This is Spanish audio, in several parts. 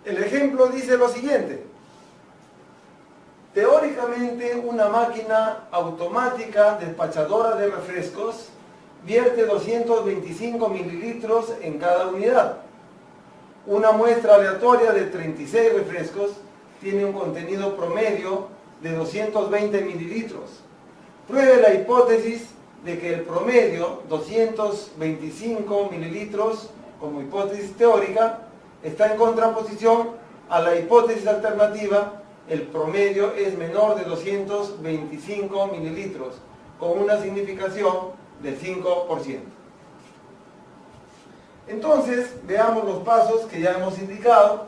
El ejemplo dice lo siguiente. Teóricamente, una máquina automática despachadora de refrescos vierte 225 mililitros en cada unidad. Una muestra aleatoria de 36 refrescos tiene un contenido promedio de 220 mililitros. Pruebe la hipótesis de que el promedio, 225 mililitros, como hipótesis teórica, está en contraposición a la hipótesis alternativa, el promedio es menor de 225 mililitros, con una significación del 5%. Entonces, veamos los pasos que ya hemos indicado.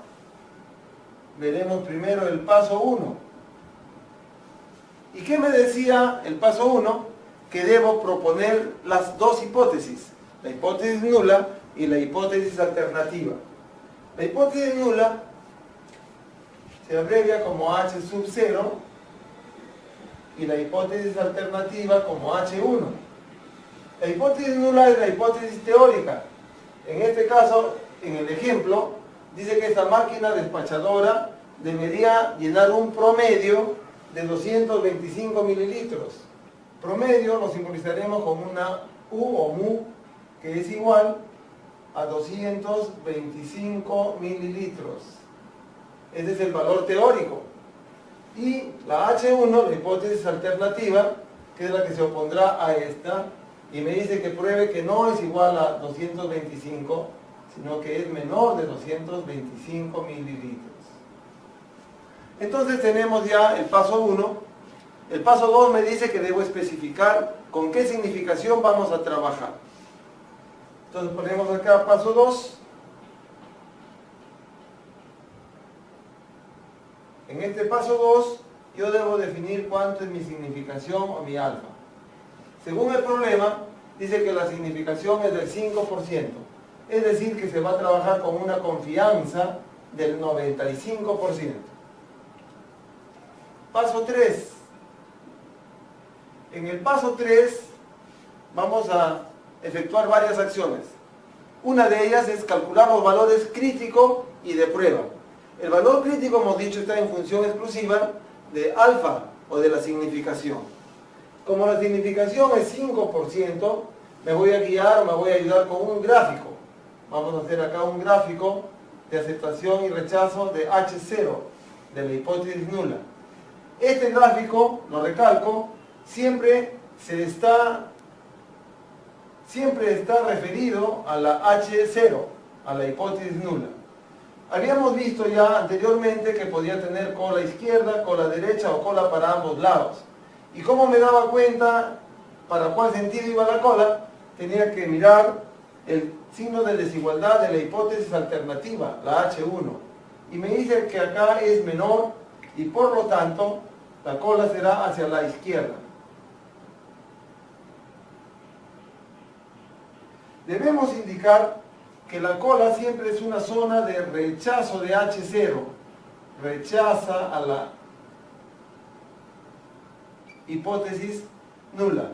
Veremos primero el paso 1. ¿Y qué me decía el paso 1? Que debo proponer las dos hipótesis, la hipótesis nula y la hipótesis alternativa. La hipótesis nula se abrevia como H sub 0 y la hipótesis alternativa como H1. La hipótesis nula es la hipótesis teórica. En este caso, en el ejemplo, dice que esta máquina despachadora debería llenar un promedio de 225 mililitros. Promedio lo simbolizaremos con una U o mu, que es igual a 225 mililitros. Ese es el valor teórico. Y la H1, la hipótesis alternativa, que es la que se opondrá a esta, y me dice que pruebe que no es igual a 225, sino que es menor de 225 mililitros. Entonces tenemos ya el paso 1. El paso 2 me dice que debo especificar con qué significación vamos a trabajar. Entonces ponemos acá paso 2. En este paso 2 yo debo definir cuánto es mi significación o mi alfa. Según el problema, dice que la significación es del 5%. Es decir, que se va a trabajar con una confianza del 95%. Paso 3. En el paso 3 vamos a efectuar varias acciones. Una de ellas es calcular los valores crítico y de prueba. El valor crítico, hemos dicho, está en función exclusiva de alfa o de la significación. Como la significación es 5%, me voy a guiar, me voy a ayudar con un gráfico. Vamos a hacer acá un gráfico de aceptación y rechazo de H0, de la hipótesis nula. Este gráfico, lo recalco, siempre está referido a la H0, a la hipótesis nula. Habíamos visto ya anteriormente que podía tener cola izquierda, cola derecha o cola para ambos lados. ¿Y cómo me daba cuenta para cuál sentido iba la cola? Tenía que mirar el signo de desigualdad de la hipótesis alternativa, la H1. Y me dice que acá es menor y por lo tanto la cola será hacia la izquierda. Debemos indicar que la cola siempre es una zona de rechazo de H0, rechaza a la hipótesis nula.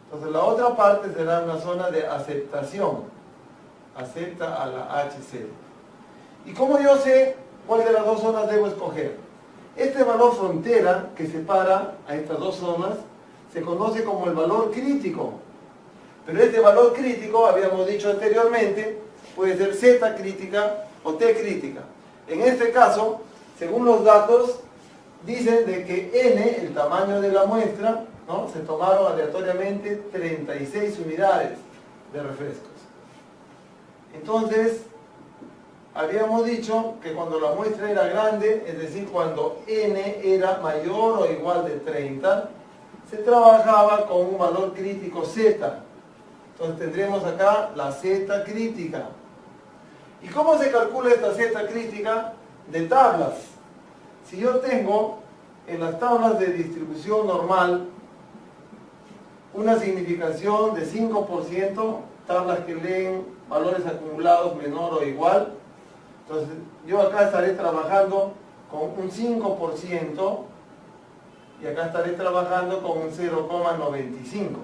Entonces la otra parte será una zona de aceptación, acepta a la H0. ¿Y cómo yo sé cuál de las dos zonas debo escoger? Este valor frontera que separa a estas dos zonas se conoce como el valor crítico. Pero este valor crítico, habíamos dicho anteriormente, puede ser Z crítica o T crítica. En este caso, según los datos, dicen de que N, el tamaño de la muestra, ¿no? Se tomaron aleatoriamente 36 unidades de refrescos. Entonces, habíamos dicho que cuando la muestra era grande, es decir, cuando N era mayor o igual de 30, se trabajaba con un valor crítico Z. Entonces tendremos acá la Z crítica. ¿Y cómo se calcula esta Z crítica? De tablas. Si yo tengo en las tablas de distribución normal una significación de 5%, tablas que leen valores acumulados menor o igual, entonces yo acá estaré trabajando con un 5% y acá estaré trabajando con un 0,95.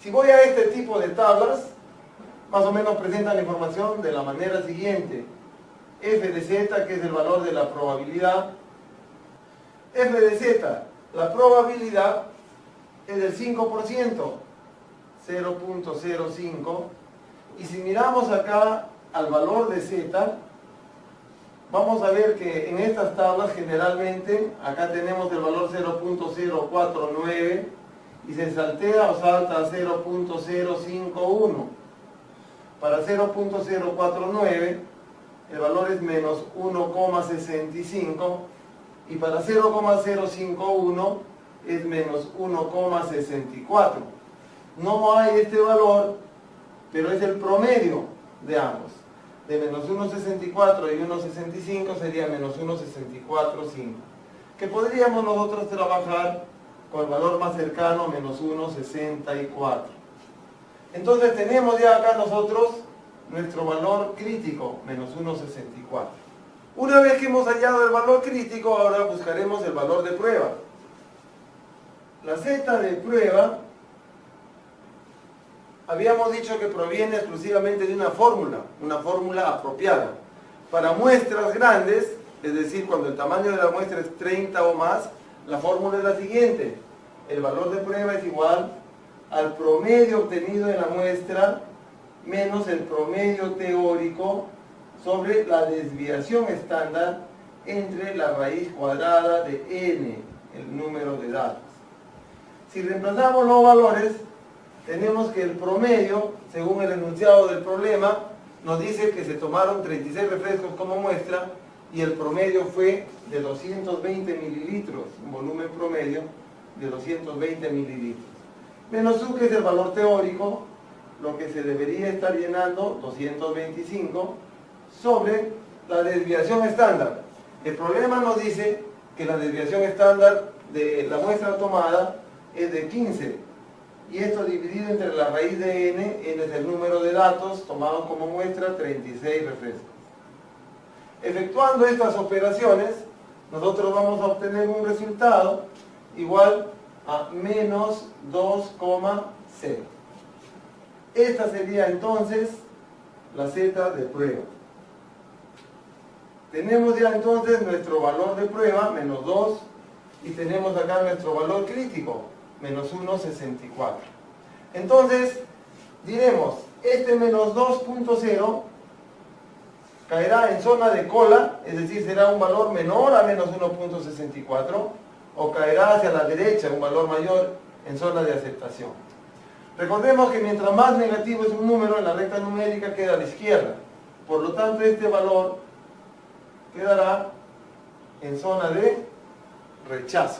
Si voy a este tipo de tablas, más o menos presentan la información de la manera siguiente. f de z, que es el valor de la probabilidad. F de z, la probabilidad es del 5%, 0.05, y si miramos acá al valor de z, vamos a ver que en estas tablas generalmente, acá tenemos el valor 0.049, y se saltea o salta a 0.051. Para 0.049 el valor es menos 1,65 y para 0,051 es menos 1,64. No hay este valor, pero es el promedio de ambos. De menos 1,64 y 1,65 sería menos 1,645, que podríamos nosotros trabajar con el valor más cercano, menos 1,64. Entonces tenemos ya acá nosotros nuestro valor crítico, menos 1,64. Una vez que hemos hallado el valor crítico, ahora buscaremos el valor de prueba. La z de prueba, habíamos dicho que proviene exclusivamente de una fórmula apropiada. Para muestras grandes, es decir, cuando el tamaño de la muestra es 30 o más, la fórmula es la siguiente: el valor de prueba es igual al promedio obtenido en la muestra menos el promedio teórico sobre la desviación estándar entre la raíz cuadrada de n, el número de datos. Si reemplazamos los valores, tenemos que el promedio, según el enunciado del problema, nos dice que se tomaron 36 refrescos como muestra y el promedio fue de 220 mililitros, un volumen promedio de 220 mililitros. Menos u, que es el valor teórico, lo que se debería estar llenando, 225, sobre la desviación estándar. El problema nos dice que la desviación estándar de la muestra tomada es de 15, y esto dividido entre la raíz de n es el número de datos tomados como muestra, 36 refrescos. Efectuando estas operaciones, nosotros vamos a obtener un resultado igual a menos 2,0. Esta sería entonces la z de prueba. Tenemos ya entonces nuestro valor de prueba, menos 2, y tenemos acá nuestro valor crítico, menos 1,64. Entonces, diremos, este menos 2.0 caerá en zona de cola, es decir, será un valor menor a menos 1.64, o caerá hacia la derecha, un valor mayor en zona de aceptación. Recordemos que mientras más negativo es un número, en la recta numérica queda a la izquierda. Por lo tanto, este valor quedará en zona de rechazo.